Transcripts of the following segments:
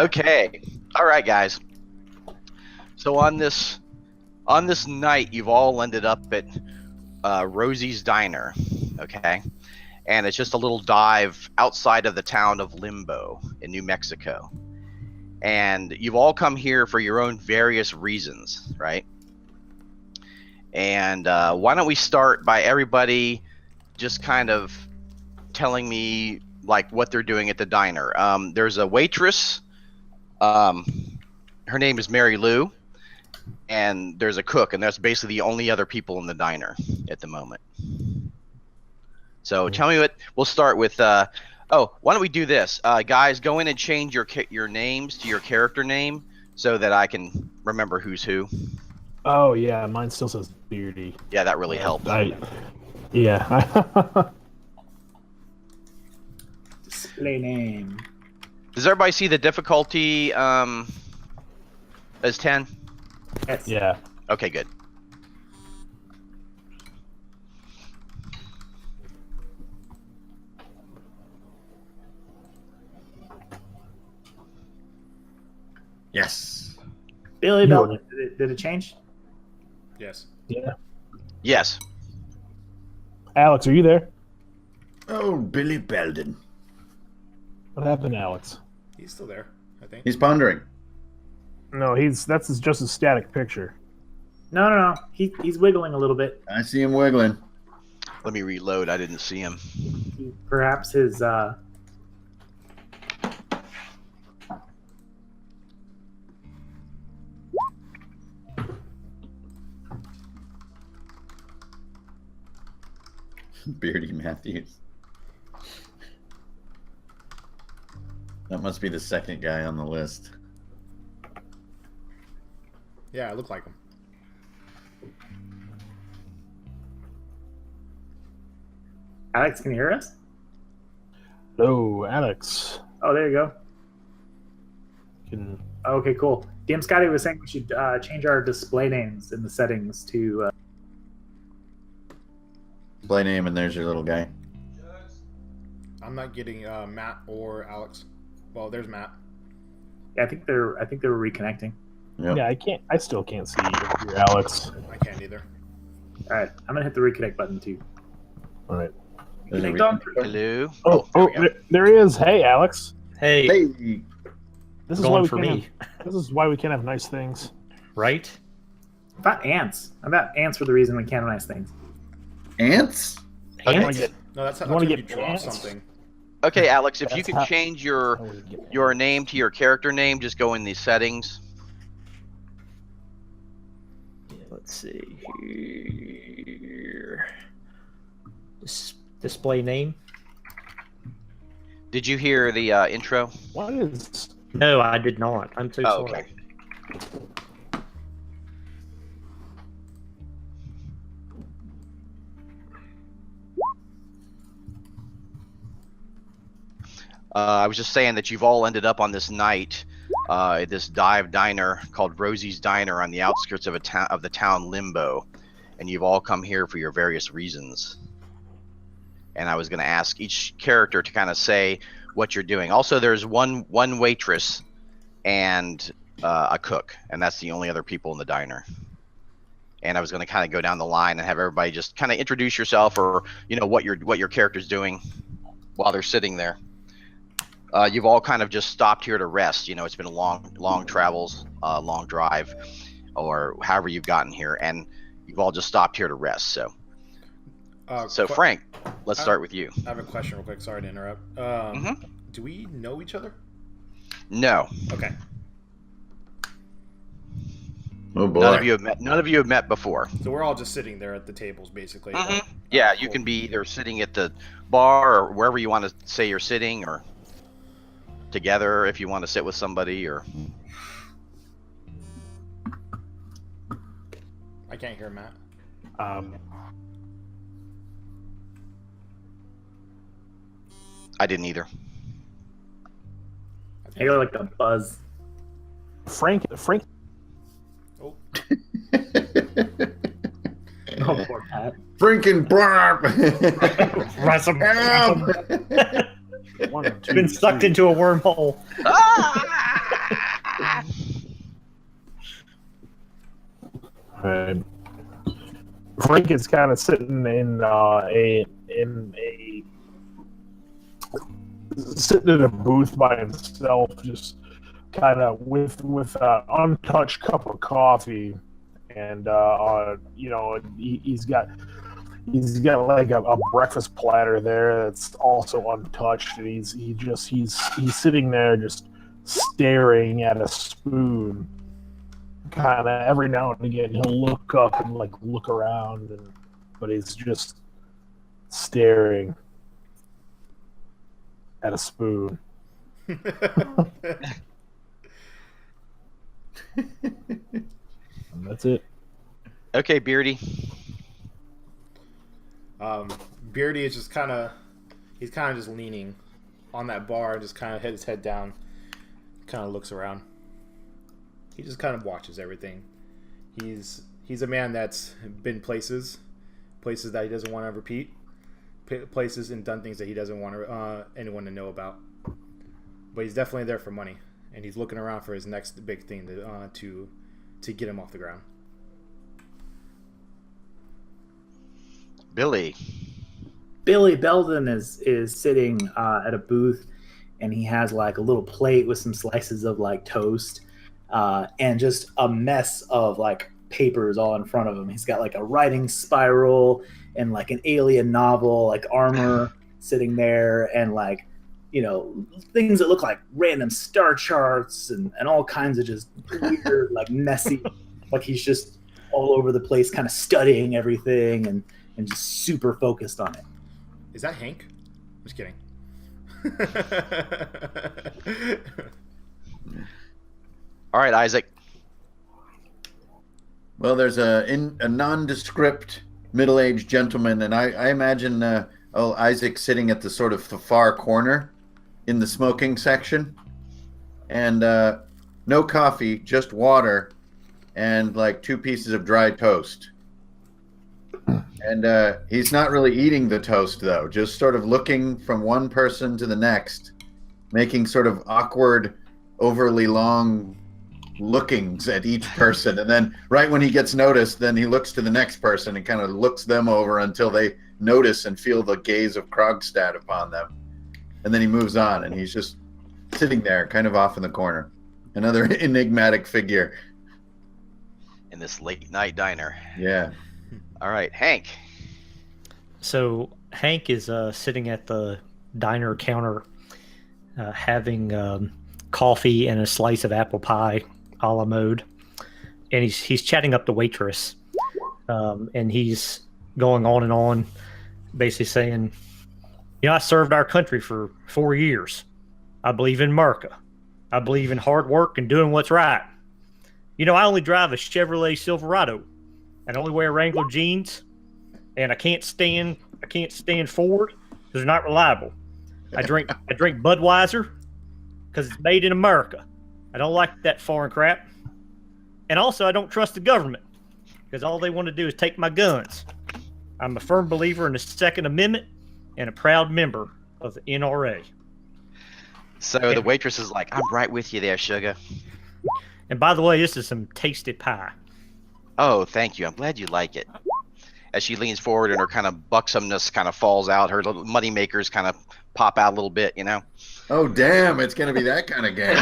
Okay. All right, guys. So on this night, you've all ended up at Rosie's Diner. Okay, and it's just a little dive outside of the town of Limbo in New Mexico. And you've all come here for your own various reasons, right? And why don't we start by everybody just kind of telling me like what they're doing at the diner. There's a waitress. Her name is Mary Lou, and there's a cook, and that's basically the only other people in the diner at the moment. So tell me what. We'll start with. Why don't we do this, guys? Go in and change your names to your character name so that I can remember who's who. Oh yeah, mine still says Beardy. Yeah, that really helped. Yeah. Display name. Does everybody see the difficulty as 10? Yes. Yeah. Okay, good. Yes. Billy Bell. Did it change? Yes. Yeah. Yes. Alex, are you there? Oh, Billy Belden. What happened, Alex? He's still there, I think. He's pondering. No, that's just a static picture. No. He's wiggling a little bit. I see him wiggling. Let me reload. I didn't see him. Perhaps his Beardy Matthews. That must be the second guy on the list. Yeah, I look like him. Alex, can you hear us? Hello, Alex. Oh, there you go. Can Okay, cool. DM Scotty was saying we should change our display names in the settings to. Display name, and there's your little guy. I'm not getting Matt or Alex. Well, there's Matt. Yeah, I think they were reconnecting. Yep. Yeah, I still can't see you, Alex. I can't either. All right, I'm gonna hit the reconnect button too. All right. There's a Connect on. Hello. There he is. Hey, Alex. Hey, Hey, This is going why we for can't me, This is why we can't have nice things. right? About ants. I bet ants were the reason we canonize things. ants? I wanna Ants? get- No, that's You not wanna you get drop pants? something. Okay, Alex, if you That's could how- change I wanna get- your name to your character name, just go in the settings. Let's see here. Display name? Did you hear the intro? What is? No, I did not. I'm so Oh, sorry. okay. I was just saying that you've all ended up on this night at this dive diner called Rosie's Diner on the outskirts of the town Limbo, and you've all come here for your various reasons. And I was going to ask each character to kind of say what you're doing. Also, there's one waitress and a cook, and that's the only other people in the diner. And I was going to kind of go down the line and have everybody just kind of introduce yourself, or what your character's doing while they're sitting there. You've all kind of just stopped here to rest. It's been a long travels, long drive, or however you've gotten here, and you've all just stopped here to rest. So Frank, let's start with you. I have a question real quick. Sorry to interrupt. Do we know each other? No, Okay. Oh boy. none of you have met before. So we're all just sitting there at the tables, basically. Yeah, you Cool. can be either sitting at the bar or wherever you want to say you're sitting, or together if you want to sit with somebody, or I can't hear Matt. I didn't either. I hear like a buzz. Frank. Oh, Oh, poor Pat. Freaking brap! Ransom. Help! One, two, Been sucked three. into a wormhole. Ah! Right. Frank is kind of sitting in a booth by himself, just kind of with an untouched cup of coffee, and he's got like a breakfast platter there that's also untouched, and he's sitting there just staring at a spoon. Kind of every now and again he'll look up and like look around, but he's just staring at a spoon. And that's it. Okay, Beardy. Beardy is just he's kind of just leaning on that bar, just kind of his head down, kind of looks around. He just kind of watches everything. He's a man that's been places that he doesn't want to repeat, places and done things that he doesn't want anyone to know about. But he's definitely there for money, and he's looking around for his next big thing to get him off the ground. Billy Belden is sitting at a booth, and he has like a little plate with some slices of like toast. And just a mess of like papers all in front of him. He's got like a writing spiral and like an alien novel, like armor sitting there, and like, things that look like random star charts and all kinds of just weird, like messy, like he's just all over the place kind of studying everything and just super focused on it. Is that Hank? I'm just kidding. All right, Isaac. Well, there's a nondescript middle-aged gentleman, and I imagine Isaac sitting at the sort of the far corner in the smoking section, and no coffee, just water, and like 2 pieces of dry toast. And he's not really eating the toast, though, just sort of looking from one person to the next, making sort of awkward, overly long lookings at each person, and then right when he gets noticed, then he looks to the next person and kind of looks them over until they notice and feel the gaze of Krogstad upon them, and then he moves on, and he's just sitting there kind of off in the corner, another enigmatic figure In this late night diner. Yeah. All right, Hank. So Hank is sitting at the diner counter, having coffee and a slice of apple pie, a la mode, and he's chatting up the waitress, and he's going on and on, basically saying, I served our country for 4 years. I believe in America. I believe in hard work and doing what's right. I only drive a Chevrolet Silverado, and I only wear Wrangler jeans, and I can't stand Ford because they're not reliable. I drink Budweiser because it's made in America. I don't like that foreign crap. And also, I don't trust the government because all they want to do is take my guns. I'm a firm believer in the Second Amendment and a proud member of the NRA. So the waitress is like, I'm right with you there, sugar. And by the way, this is some tasty pie. Oh, thank you. I'm glad you like it. As she leans forward and her kind of buxomness kind of falls out, her little money makers kind of pop out a little bit, Oh, damn, it's going to be that kind of game.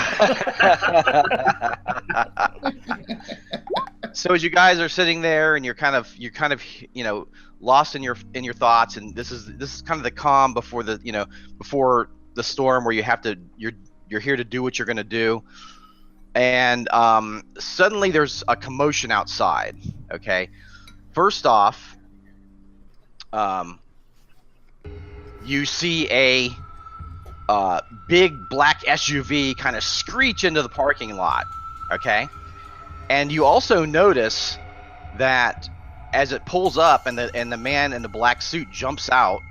So as you guys are sitting there and you're kind of lost in your thoughts, and this is kind of the calm before before the storm, where you're here to do what you're going to do. And suddenly there's a commotion outside. Okay, first off, you see a big black SUV kind of screech into the parking lot. Okay, and you also notice that as it pulls up and the man in the black suit jumps out,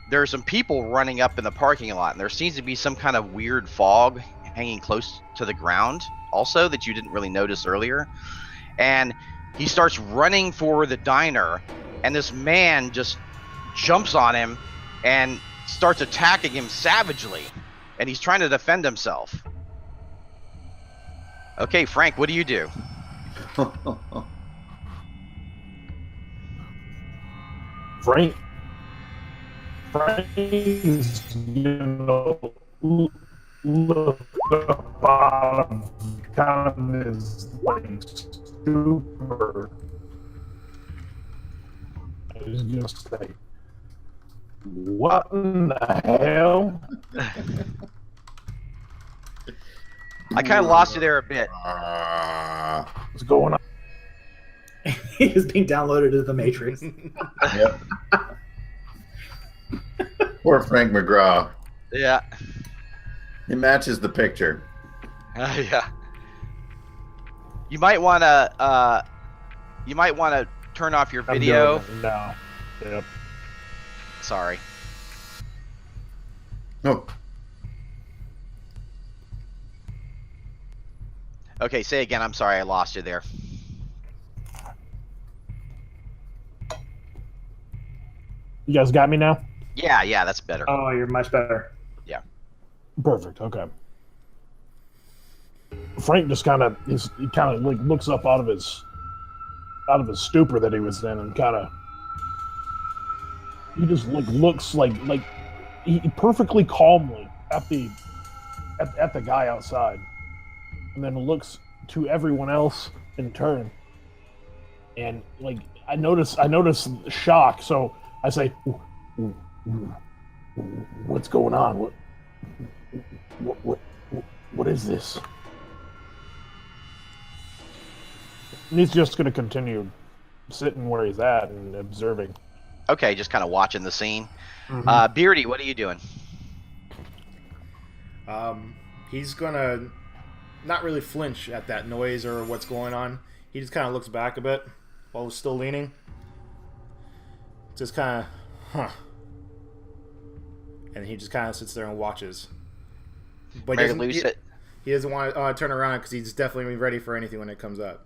there are some people running up in the parking lot, and there seems to be some kind of weird fog hanging close to the ground also that you didn't really notice earlier. And he starts running for the diner, and this man just jumps on him and starts attacking him savagely, and he's trying to defend himself. Okay, Frank, what do you do? Frank's, look up out of kind of his like stupor. He's just like, what in the hell? I kind of lost you there a bit. What's going on? He is being downloaded to the Matrix. Yep. Poor Frank McGraw. Yeah. He matches the picture. Yeah. You might want to. Turn off your I'm video. doing it now. Yep. Sorry. No. Okay, say again. I'm sorry, I lost you there. You guys got me now? Yeah, that's better. Oh, you're much better. Perfect. Okay. Frank just kind of like looks up out of his stupor that he was in, and he just like looks like he perfectly calmly at the guy outside, and then looks to everyone else in turn, and like I notice shock, so I say, "What's going on? What is this?" And he's just going to continue sitting where he's at and observing. Okay, just kind of watching the scene. Mhm. Beardy, what are you doing? He's gonna not really flinch at that noise or what's going on. He just kind of looks back a bit while he's still leaning. Just kind of, and he just kind of sits there and watches. But Mary Lou said. he doesn't want to turn around because he's definitely ready for anything when it comes up.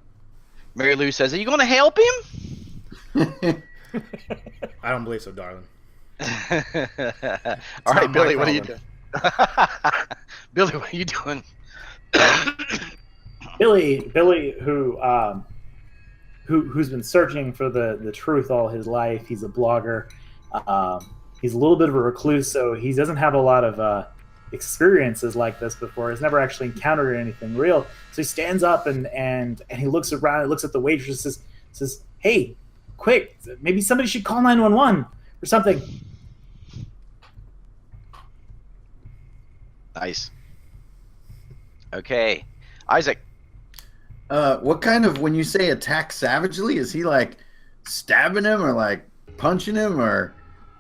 Mary Lou says, "Are you going to help him?" I don't believe so, darling. All not right, my Billy, what are you problem. doing? Billy, what are you doing? Billy, who's been searching for the truth all his life. He's a blogger. He's a little bit of a recluse, so he doesn't have a lot of experiences like this before. He's never actually encountered anything real. So he stands up and he looks around. He looks at the waitress. Says, "Hey, quick! Maybe somebody should call 911 or something." Nice. Okay, Isaac. What kind of, when you say attack savagely, is he like stabbing him or like punching him, or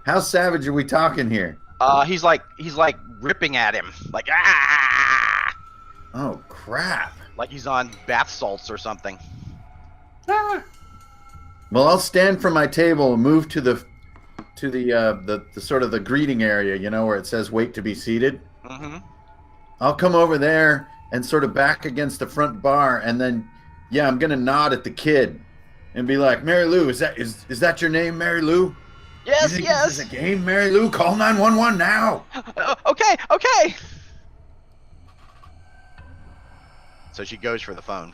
how savage are we talking here? He's like ripping at him, like ah, Oh crap! like he's on bath salts or something. Well, I'll stand from my table and move to the sort of the greeting area, you know, where it says "wait to be seated." Mm-hmm. I'll come over there and sort of back against the front bar, and then I'm gonna nod at the kid and be like, "Mary Lou, is that your name, Mary Lou? Yes, You think yes. this is a game, Mary Lou? Call 911 now." Okay. So she goes for the phone.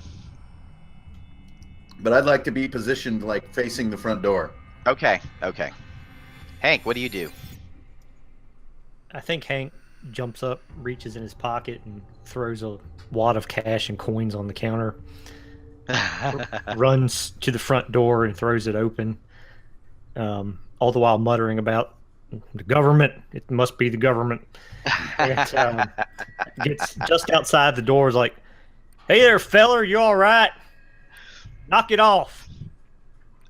But I'd like to be positioned like facing the front door. Okay. Hank, what do you do? I think Hank jumps up, reaches in his pocket, and throws a wad of cash and coins on the counter. Runs to the front door and throws it open, all the while muttering about the government. It must be the government. And, gets just outside the door, is like, "Hey there, feller, you all right? Knock it off."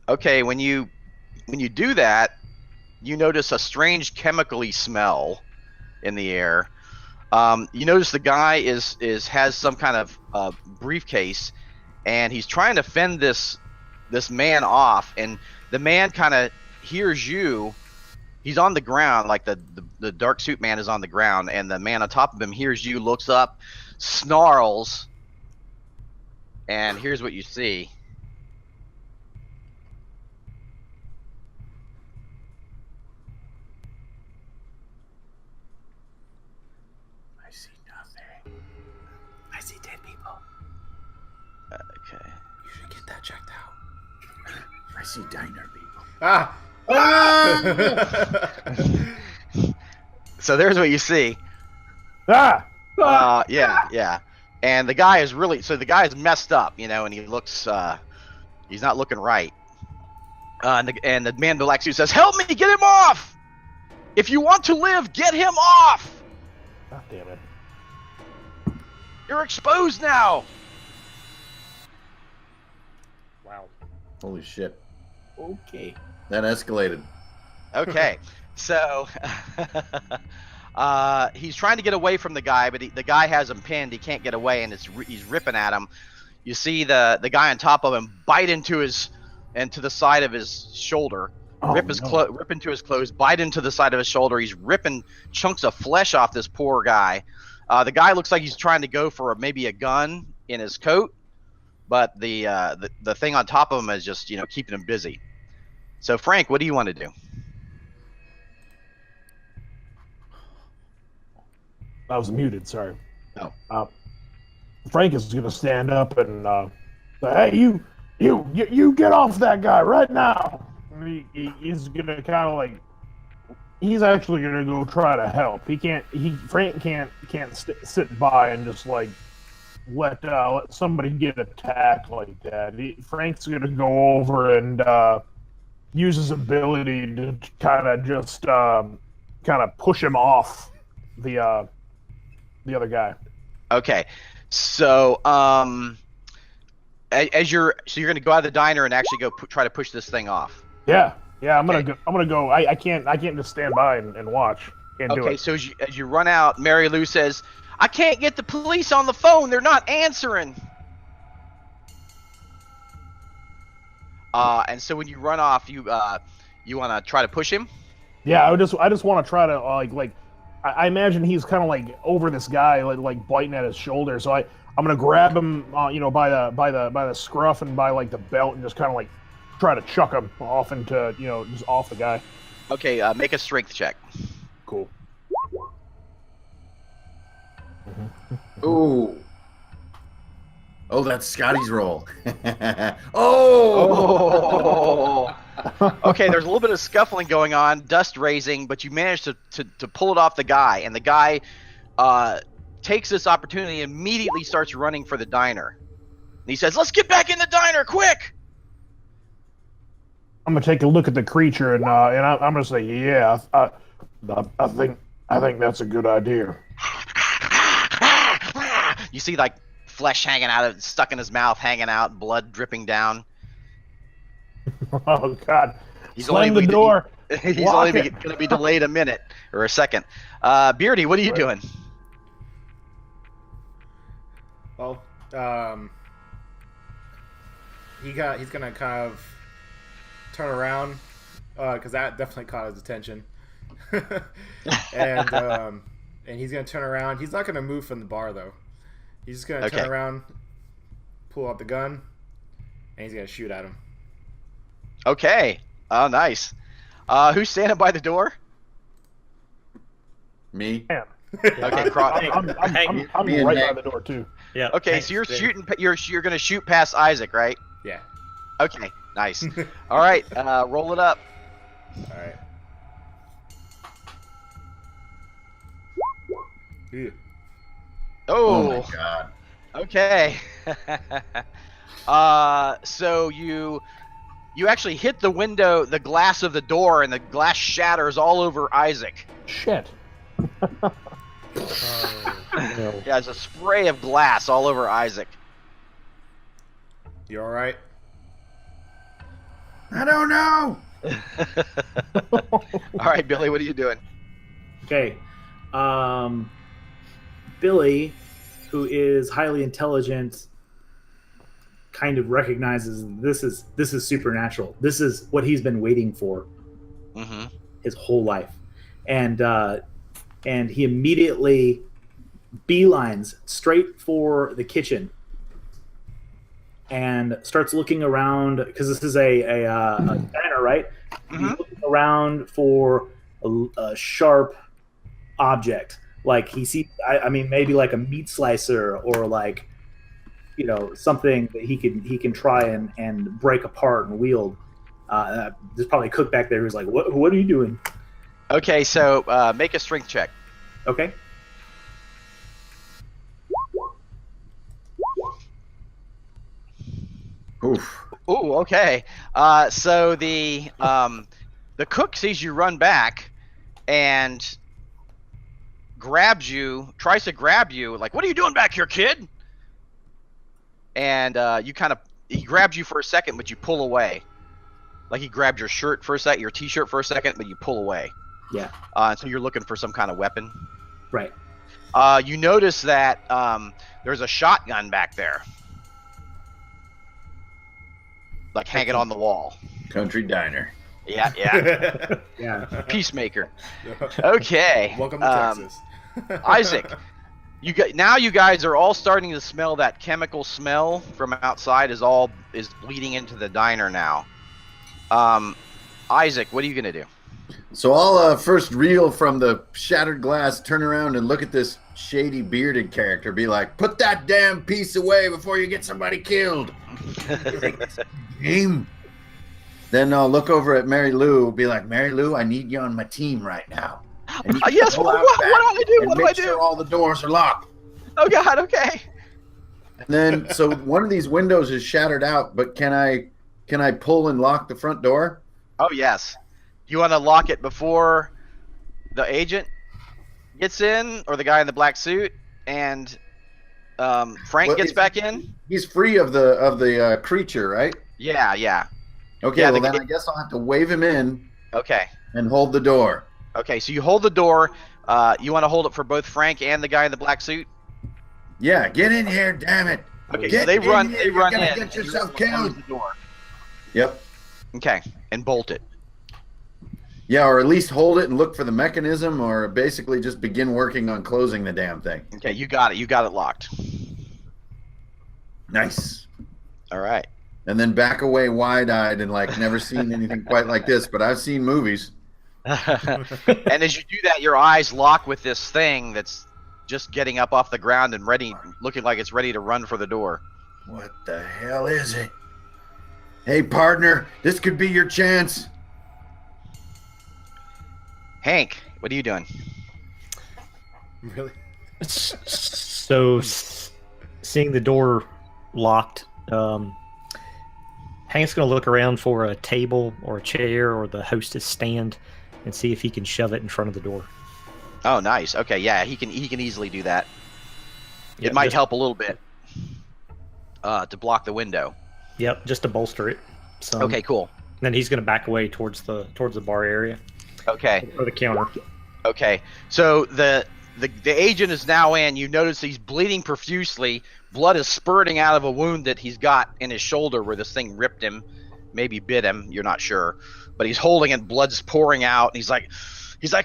Okay, when you do that, you notice a strange chemically smell in the air. You notice the guy has some kind of briefcase, and he's trying to fend this man off, and the man kind of hears you. He's on the ground, like the dark suit man is on the ground, and the man on top of him hears you, looks up, snarls, and here's what you see. I see nothing. I see dead people. that checked out. I see diner people. Ah! So there's what you see. Ah! Yeah. And the guy is the guy is messed up, and he looks, he's not looking right. And the man in the black suit says, "Help me, get him off! If you want to live, get him off! God damn it. You're exposed now!" Wow. Holy shit. Okay. That escalated. Okay, so he's trying to get away from the guy, but the guy has him pinned. He can't get away, and he's ripping at him. You see the guy on top of him bite into the side of his shoulder, rip into his clothes, bite into the side of his shoulder. He's ripping chunks of flesh off this poor guy. The guy looks like he's trying to go for maybe a gun in his coat, but the thing on top of him is just keeping him busy. So Frank, what do you want to do? I was muted, sorry. Oh. Frank is going to stand up and say, "Hey, you get off that guy right now." And he's going to kind of like, he's actually going to go try to help. Frank can't sit by and just like let somebody get attacked like that. Frank's going to go over and use his ability to kind of push him off the other guy. Okay, so you're going to go out of the diner and actually go try to push this thing off. Yeah. I'm gonna go. I can't just stand by and watch. Can't do it. Okay, so as you run out, Mary Lou says, "I can't get the police on the phone. They're not answering." And so when you run off, you want to try to push him? Yeah, I just want to try to I imagine he's kind of like over this guy, like biting at his shoulder. So I'm gonna grab him, by the scruff and by like the belt, and just kind of like try to chuck him off into, just off the guy. Okay, make a strength check. Cool. Ooh. Oh, that's Scotty's roll. Oh! Okay, there's a little bit of scuffling going on, dust raising, but you managed to pull it off the guy, and the guy takes this opportunity and immediately starts running for the diner. And he says, "Let's get back in the diner, quick!" I'm gonna take a look at the creature and I'm gonna say, yeah, I think that's a good idea. You see like flesh hanging out, stuck in his mouth, hanging out, blood dripping down. Oh God! He's Slam only the door. He's only going to be delayed a minute or a second. Beardy, what are you doing? Well, he's gonna kind of turn around because that definitely caught his attention, and he's gonna turn around. He's not gonna move from the bar though. He's just gonna turn around, pull out the gun, and he's gonna shoot at him. Okay. Oh, nice. Who's standing by the door? Me. Man. Okay, I'm right by the door too. Yeah. Okay, so you're shooting. You're gonna shoot past Isaac, right? Yeah. Okay, nice. All right, roll it up. All right. Yeah. Oh my God. Okay. So you actually hit the window, the glass of the door, and the glass shatters all over Isaac. Shit. No. Yeah, there's a spray of glass all over Isaac. You all right? I don't know. All right, Billy, what are you doing? Okay. Billy, who is highly intelligent, kind of recognizes this is supernatural. This is what he's been waiting for his whole life, and he immediately beelines straight for the kitchen and starts looking around because this is a diner, right? He's looking around for a sharp object. Like he sees, I mean, maybe like a meat slicer or like something that he can try and break apart and wield. There's probably a cook back there who's like, what are you doing? Okay, so make a strength check. Okay. Oof. Ooh, okay. So the cook sees you run back and tries to grab you, like, what are you doing back here, kid? And he grabs you for a second, but you pull away. Like he grabbed your shirt for a second, your t-shirt for a second, but you pull away. Yeah. So you're looking for some kind of weapon. Right. You notice that there's a shotgun back there. Like hanging on the wall. Country diner. Yeah. Yeah. Peacemaker. Okay. Welcome to Texas. Isaac, you guys are all starting to smell that chemical smell from outside is bleeding into the diner now. Isaac, what are you gonna do? So I'll first reel from the shattered glass, turn around and look at this shady bearded character, be like, put that damn piece away before you get somebody killed. Game. Then I'll look over at Mary Lou, be like, Mary Lou, I need you on my team right now. Yes, what do I do? What do I do? Sure all the doors are locked. Oh God, okay. And then, so one of these windows is shattered out, but can I pull and lock the front door? Oh yes. You want to lock it before the agent gets in, or the guy in the black suit, and Frank gets back in? He's free of the creature, right? Yeah. Okay, Yeah, well then I guess I'll have to wave him in. Okay. And hold the door. Okay, so you hold the door. You want to hold it for both Frank and the guy in the black suit? Yeah, get in here, damn it. Okay, get so they run You're in. gonna get yourself killed. The door. Yep. Okay, and bolt it. Yeah, or at least hold it and look for the mechanism, or basically just begin working on closing the damn thing. Okay, you got it. You got it locked. Nice. All right. And then back away wide-eyed and like never seen anything quite like this, but I've seen movies. And as you do that, your eyes lock with this thing that's just getting up off the ground and looking like it's ready to run for the door. What the hell is it? Hey, partner, this could be your chance. Hank, what are you doing? Really? So, seeing the door locked, Hank's going to look around for a table or a chair or the hostess stand and see if he can shove it in front of the door. Oh, nice. Okay, yeah, he can easily do that. Yep, It might help a little bit to block the window. Yep, just to bolster it. So, Okay, cool. Then he's going to back away towards the bar area Okay. or the counter. Okay. So the agent is now in. You notice he's bleeding profusely. Blood is spurting out of a wound that he's got in his shoulder where this thing ripped him, maybe bit him. You're not sure, but he's holding it. Blood's pouring out. And he's like,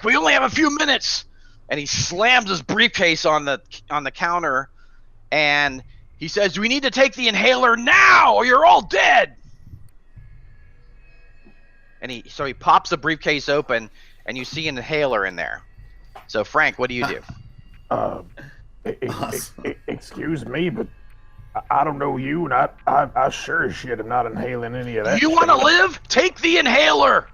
we only have a few minutes. And he slams his briefcase on the counter, and he says, "We need to take the inhaler now, or you're all dead." And he pops the briefcase open, and you see an inhaler in there. So Frank, what do you do? Excuse me, but I don't know you, and I sure as shit am not inhaling any of that. You want to live? Take the inhaler.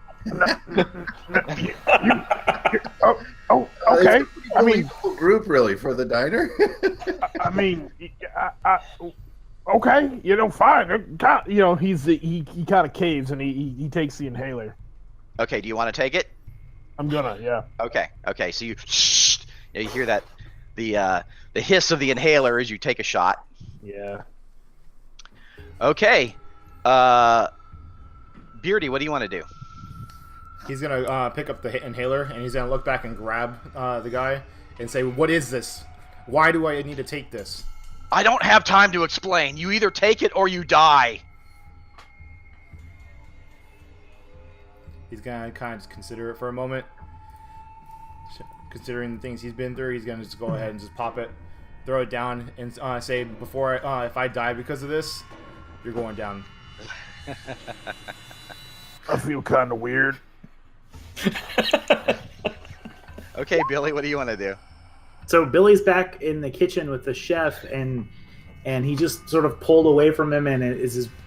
Okay. I mean, Believable group really for the diner. I mean, okay. Fine. He kind of caves and he takes the inhaler. Okay, do you want to take it? I'm gonna, yeah. Okay. So you hear that the hiss of the inhaler as you take a shot. Yeah. Okay. Beardy, what do you want to do? He's gonna pick up the inhaler and he's gonna look back and grab the guy and say, "What is this? Why do I need to take this?" I don't have time to explain. You either take it or you die. He's gonna kind of consider it for a moment. Considering the things he's been through, he's gonna just go ahead and just pop it, throw it down, and say, "Before if I die because of this, you're going down." I feel kind of weird. Okay, Billy, what do you want to do? So Billy's back in the kitchen with the chef, and and he just sort of pulled away from him, and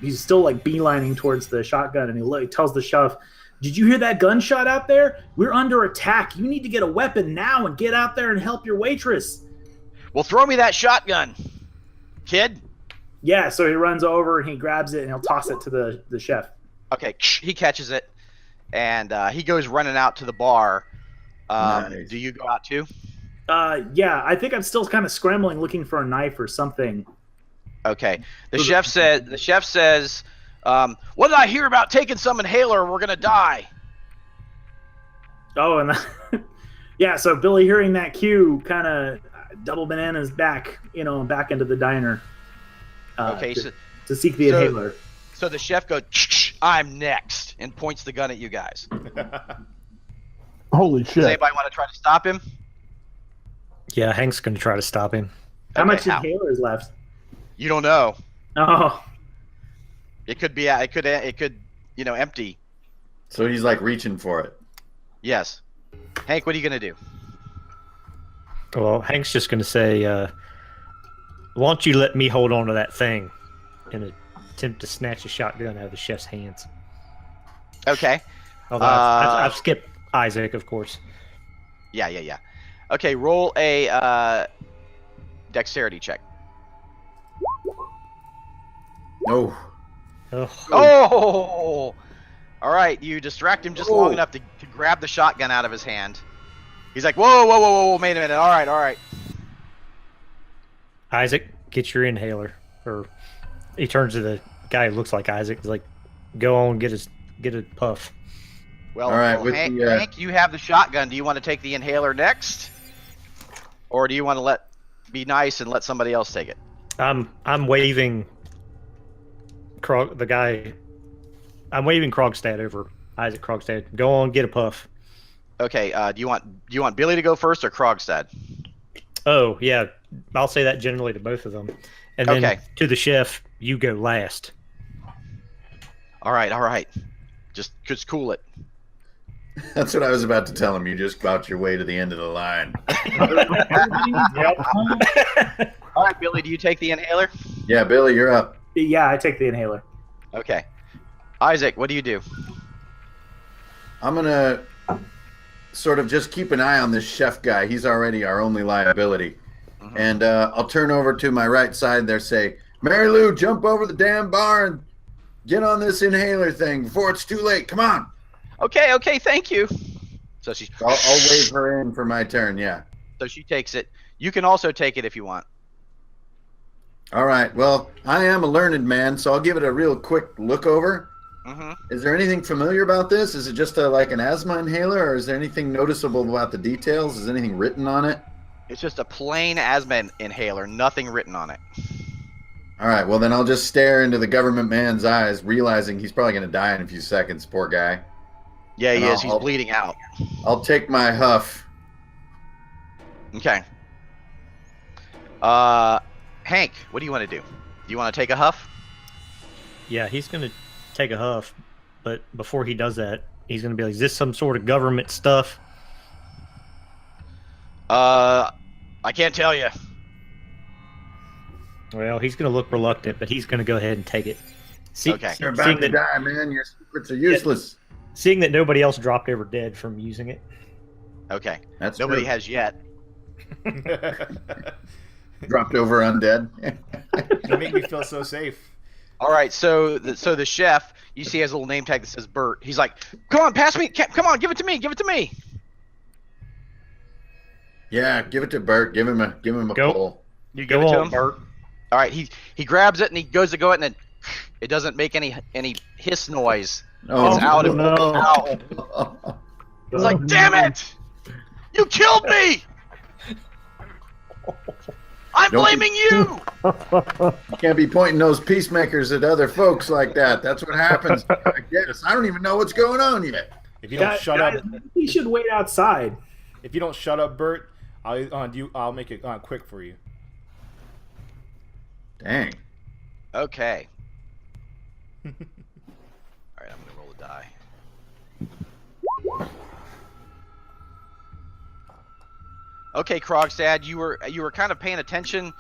he's still like beelining towards the shotgun, and he tells the chef, "Did you hear that gunshot out there? We're under attack. You need to get a weapon now and get out there and help your waitress." Well, throw me that shotgun, kid. Yeah, so he runs over and he grabs it and he'll toss it to the chef. Okay, he catches it, and he goes running out to the bar. Nice. Do you go out too? Yeah, I think I'm still kind of scrambling, looking for a knife or something. Okay. The chef says, "What did I hear about taking some inhaler? We're gonna die." Oh, and yeah. So Billy, hearing that cue, kind of double bananas back, back into the diner. Okay, to seek the inhaler. So the chef goes, "I'm next," and points the gun at you guys. Holy shit. Does anybody want to try to stop him? Yeah, Hank's going to try to stop him. How much how? inhaler is left? You don't know. Oh, It could be. It could. Empty. So he's like reaching for it. Yes. Hank, what are you gonna do? Well, Hank's just going to say, why don't you let me hold on to that thing in an attempt to snatch a shotgun out of the chef's hands. Okay. Although I've skipped Isaac, of course. Yeah. Okay, roll a dexterity check. No. Oh! All right, you distract him just long enough to grab the shotgun out of his hand. He's like, whoa, wait a minute. All right. Isaac, get your inhaler. Or he turns to the guy who looks like Isaac. He's like, go on, get a puff. Well, all right, Hank, you have the shotgun. Do you want to take the inhaler next? Or do you want to be nice and let somebody else take it? I'm waving I'm waving Krogstad over. Isaac Krogstad. Go on, get a puff. Okay, do you want Billy to go first or Krogstad? Oh, yeah. I'll say that generally to both of them. And then Okay. to the chef, you go last. All right. Just cool it. That's what I was about to tell him. You just about your way to the end of the line. All right, Billy, do you take the inhaler? Yeah, Billy, you're up. Yeah, I take the inhaler. Okay. Isaac, what do you do? I'm going to sort of just keep an eye on this chef guy. He's already our only liability. Mhm. And I'll turn over to my right side there, say, Mary Lou, jump over the damn bar and get on this inhaler thing before it's too late. Come on. Okay, thank you. So I'll wave her in for my turn, yeah. So she takes it. You can also take it if you want. All right. Well, I am a learned man, so I'll give it a real quick look over. Mm-hmm. Is there anything familiar about this? Is it just like an asthma inhaler, or is there anything noticeable about the details? Is anything written on it? It's just a plain asthma inhaler, nothing written on it. All right. Well, then I'll just stare into the government man's eyes, realizing he's probably going to die in a few seconds. Poor guy. Yeah, he And is. He's bleeding out. I'll take my huff. Okay. Hank, what do you want to do? Do you want to take a huff? Yeah, he's going to take a huff. But before he does that, he's going to be like, is this some sort of government stuff? I can't tell you. Well, he's going to look reluctant, but he's going to go ahead and take it. Okay. You're about to die, man. Your secrets are useless. Seeing that nobody else dropped over dead from using it. Okay. That's Nobody true. has yet. Dropped over undead. You make me feel so safe. All right, so the chef, you see, has a little name tag that says Bert. He's like, "Come on, pass me. Come on, give it to me. Give it to me." Yeah, give it to Bert. Give him a Go. pull. You give Go it to on, him. Bert. All right, he grabs it and he goes to go it, and then it doesn't make any hiss noise. Oh, It's out of no. Ow. It's like, damn it! You killed me! I'm Don't blaming you! You can't be pointing those peacemakers at other folks like that. That's what happens. I guess. I don't even know what's going on yet. If you don't shut up, He should wait outside. if you don't shut up, Bert, I'll make it quick for you. Dang. Okay. All right, I'm gonna roll a die. Okay, Krogstad, you were kind of paying attention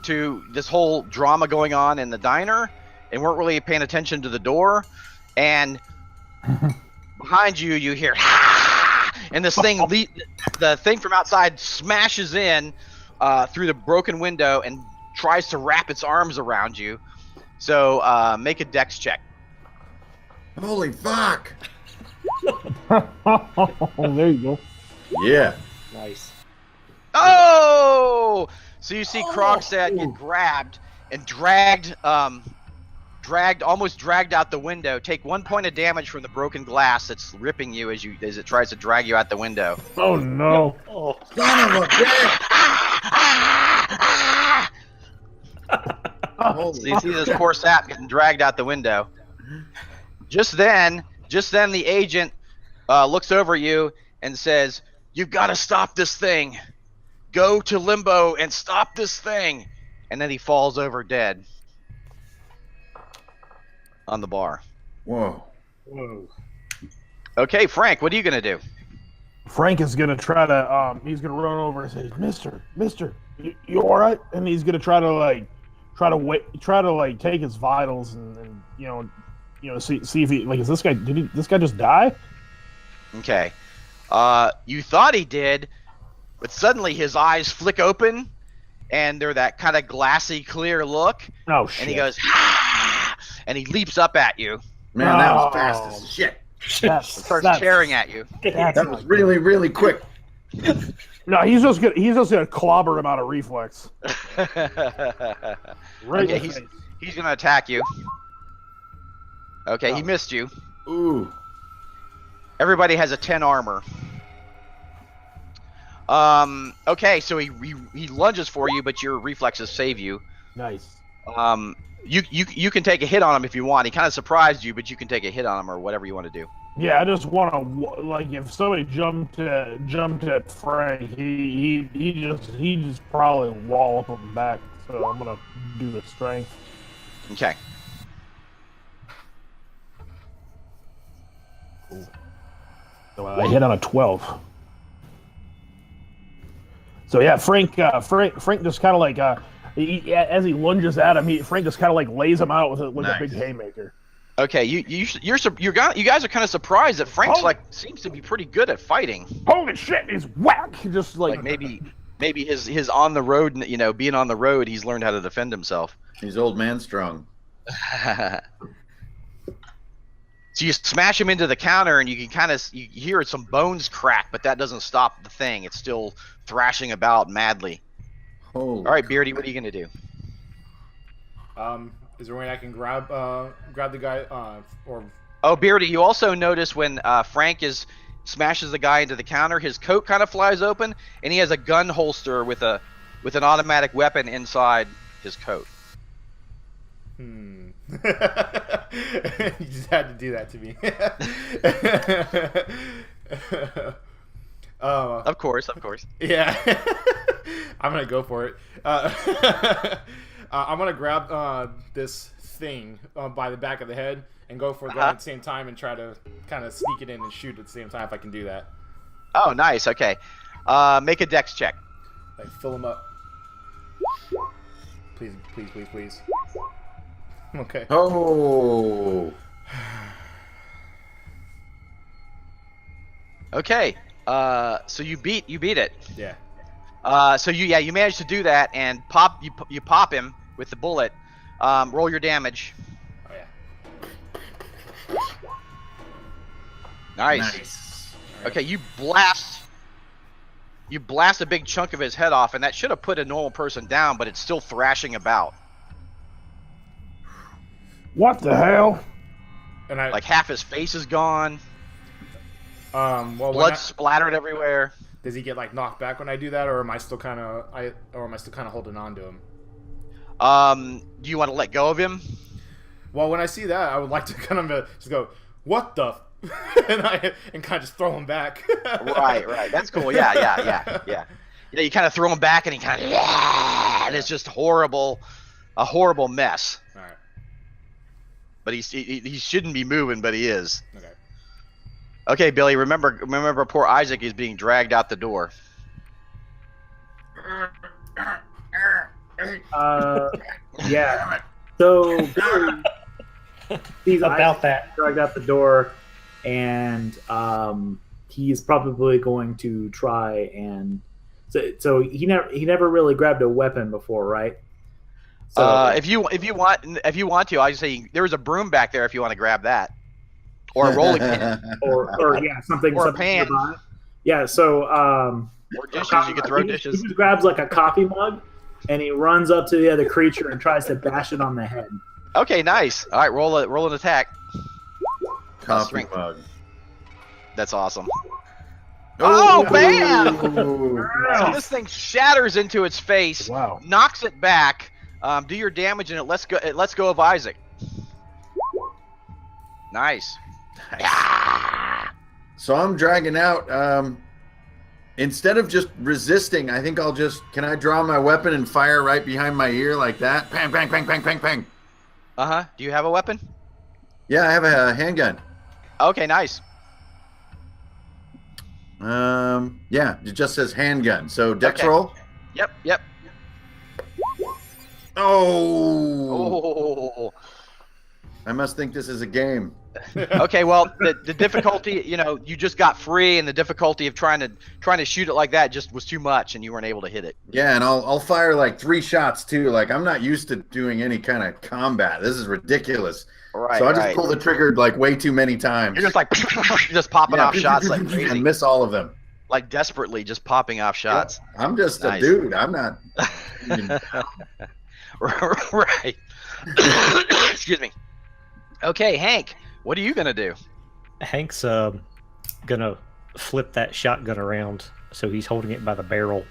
to this whole drama going on in the diner and weren't really paying attention to the door. And behind you, you hear, and this thing, the thing from outside smashes in through the broken window and tries to wrap its arms around you. So make a dex check. Holy fuck! There you go. Yeah. Nice. Oh! So you see Krogstad get grabbed and almost dragged out the window. Take 1 point of damage from the broken glass that's ripping you as it tries to drag you out the window. Oh no! Oh, Son of a bitch! So you see this poor sap getting dragged out the window. Just then the agent looks over you and says, "You've got to stop this thing. Go to Limbo and stop this thing." And then he falls over dead on the bar. Whoa. Whoa. Okay, Frank, what are you gonna do? Frank is gonna try to he's gonna run over and say, Mister, you all right? And he's gonna try to take his vitals and see if he is this guy this guy just die? Okay. You thought he did, but suddenly his eyes flick open and they're that kind of glassy clear look. Oh shit! And he goes, "Ah!" And he leaps up at you. Man, that was fast as shit. Starts staring at you. That was really, really quick. No, he's just gonna clobber him out of reflex. Right. Okay, he's gonna attack you. Okay, he missed you. Ooh. Everybody has a 10 armor. Okay, so he lunges for you, but your reflexes save you. Nice. You can take a hit on him if you want. He kind of surprised you, but you can take a hit on him or whatever you want to do. Yeah, I just want to if somebody jumped at Frank, he just probably wallop him back. So I'm gonna do the strength. Okay. Cool. So I hit on a 12. So yeah, Frank just kind of like as he lunges at him, Frank just kind of like lays him out with a big haymaker. Okay, you guys are kind of surprised that Frank's seems to be pretty good at fighting. Holy shit! He's whack. Just like maybe his on the road, being on the road, he's learned how to defend himself. He's old man strong. So you smash him into the counter, and you can you hear some bones crack, but that doesn't stop the thing. It's still thrashing about madly. Holy. All right, Beardy, what are you gonna do? Is there a way I can grab the guy or? Oh, Beardy, you also notice when Frank smashes the guy into the counter, his coat kind of flies open, and he has a gun holster with an automatic weapon inside his coat. You just had to do that to me. Of course. Yeah. I'm gonna go for it. I'm gonna grab this thing by the back of the head and go for it at the same time and try to kind of sneak it in and shoot at the same time if I can do that. Oh, nice. Okay. Make a dex check. Like fill him up. Please. Okay. Oh. Okay. So you beat it. Yeah. So you managed to do that and you pop him with the bullet. Roll your damage. Oh yeah. Nice. Okay, you blast a big chunk of his head off, and that should have put a normal person down, but it's still thrashing about. What the hell? And I Like half his face is gone. well, Blood splattered everywhere. does he get like knocked back when I do that, or am I still kind of holding on to him? Do you want to let go of him? Well, when I see that, I would like to kind of just go, "What the?" and kind of just throw him back. Right. That's cool. Yeah. You kind of throw him back, and he kind of, and it's just a horrible mess. All right. But he shouldn't be moving, but he is. Okay. Okay, Billy. Remember, poor Isaac is being dragged out the door. Yeah. So Billy sees About Isaac that. dragged out the door, and he's probably going to try and. So he never really grabbed a weapon before, right? So If you want to, I just say there's a broom back there if you want to grab that, or a rolling pin, or yeah, something or a something pan. nearby. Yeah. So or dishes. You could throw he dishes. just grabs like a coffee mug, and he runs up to the other creature and tries to bash it on the head. Okay, nice. All right, roll an attack. Coffee Strength. mug. That's awesome. Oh, bam! Ooh. So this thing shatters into its face, Wow. knocks it back. Do your damage, and it lets go of Isaac. Nice. So I'm dragging out. Instead of just resisting, I think I'll just. Can I draw my weapon and fire right behind my ear like that? Bang, bang, bang, bang, bang, bang. Do you have a weapon? Yeah, I have a handgun. Okay, nice. Yeah, it just says handgun. So dex Okay. roll. Yep. Oh. Oh. I must think this is a game. Okay, well, the difficulty, you just got free, and the difficulty of trying to shoot it like that just was too much, and you weren't able to hit it. Yeah, and I'll fire like 3 shots too. Like I'm not used to doing any kind of combat. This is ridiculous. Right. So I just right. pull the trigger like way too many times. You're just like just popping off shots like crazy, and miss all of them. like desperately, just popping off shots. I'm just Nice. a dude. I'm not. Right. Excuse me. Okay, Hank, what are you gonna do? Hank's gonna flip that shotgun around so he's holding it by the barrel,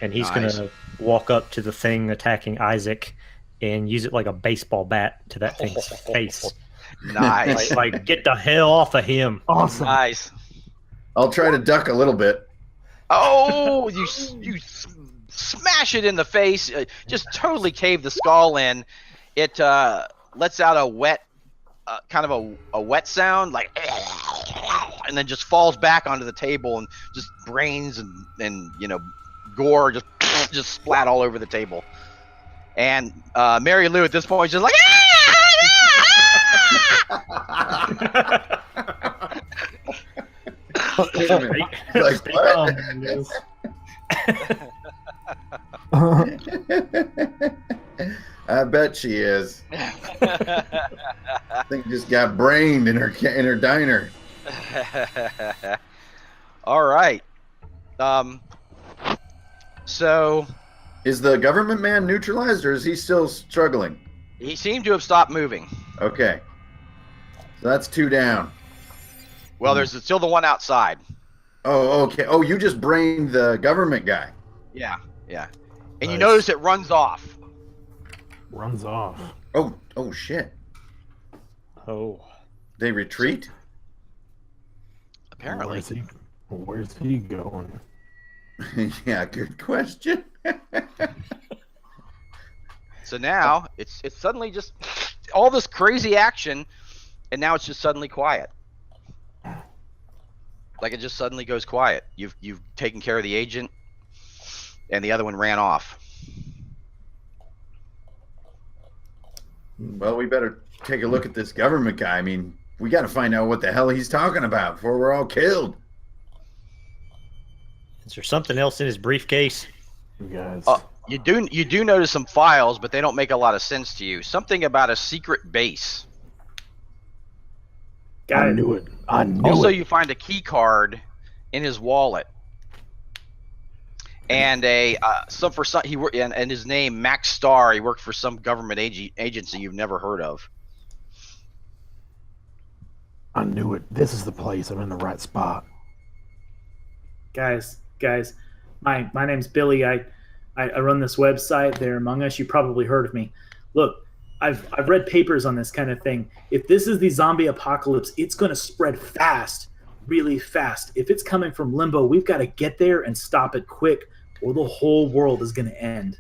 and he's Nice. gonna walk up to the thing attacking Isaac and use it like a baseball bat to that thing's face. Nice. Like, get the hell off of him. Awesome. Nice. I'll try to duck a little bit. Oh, you smash it in the face, just totally cave the skull in. It lets out a wet, kind of a wet sound, like, and then just falls back onto the table, and just brains and gore just splat all over the table. And Mary Lou at this point is just like, Wait a minute. Like, what? I bet she is. I think just got brained in her diner. All right. So Is the government man neutralized, or is he still struggling? he seemed to have stopped moving. Okay. So that's 2 down. Well, there's still the one outside. Oh, okay. Oh, you just brained the government guy. Yeah. And you Nice. notice it runs off. Runs off. Oh, shit. Oh. They retreat? Apparently. Where's he going? Yeah, good question. So now it's suddenly just all this crazy action, and now it's just suddenly quiet. Like it just suddenly goes quiet. You've taken care of the agent, and the other one ran off. Well, we better take a look at this government guy. I mean, we got to find out what the hell he's talking about before we're all killed. Is there something else in his briefcase? You guys. You do notice some files, but they don't make a lot of sense to you. Something about a secret base. I Guys, knew it. I knew Also, it. you find a key card in his wallet, and and his name Max Starr. He worked for some government agency you've never heard of. I knew it. This is the place. I'm in the right spot. guys, my name's Billy. I run this website. They're Among Us. You probably heard of me. Look, I've read papers on this kind of thing. If this is the zombie apocalypse, it's going to spread fast, really fast. If it's coming from Limbo, we've got to get there and stop it quick, or the whole world is going to end.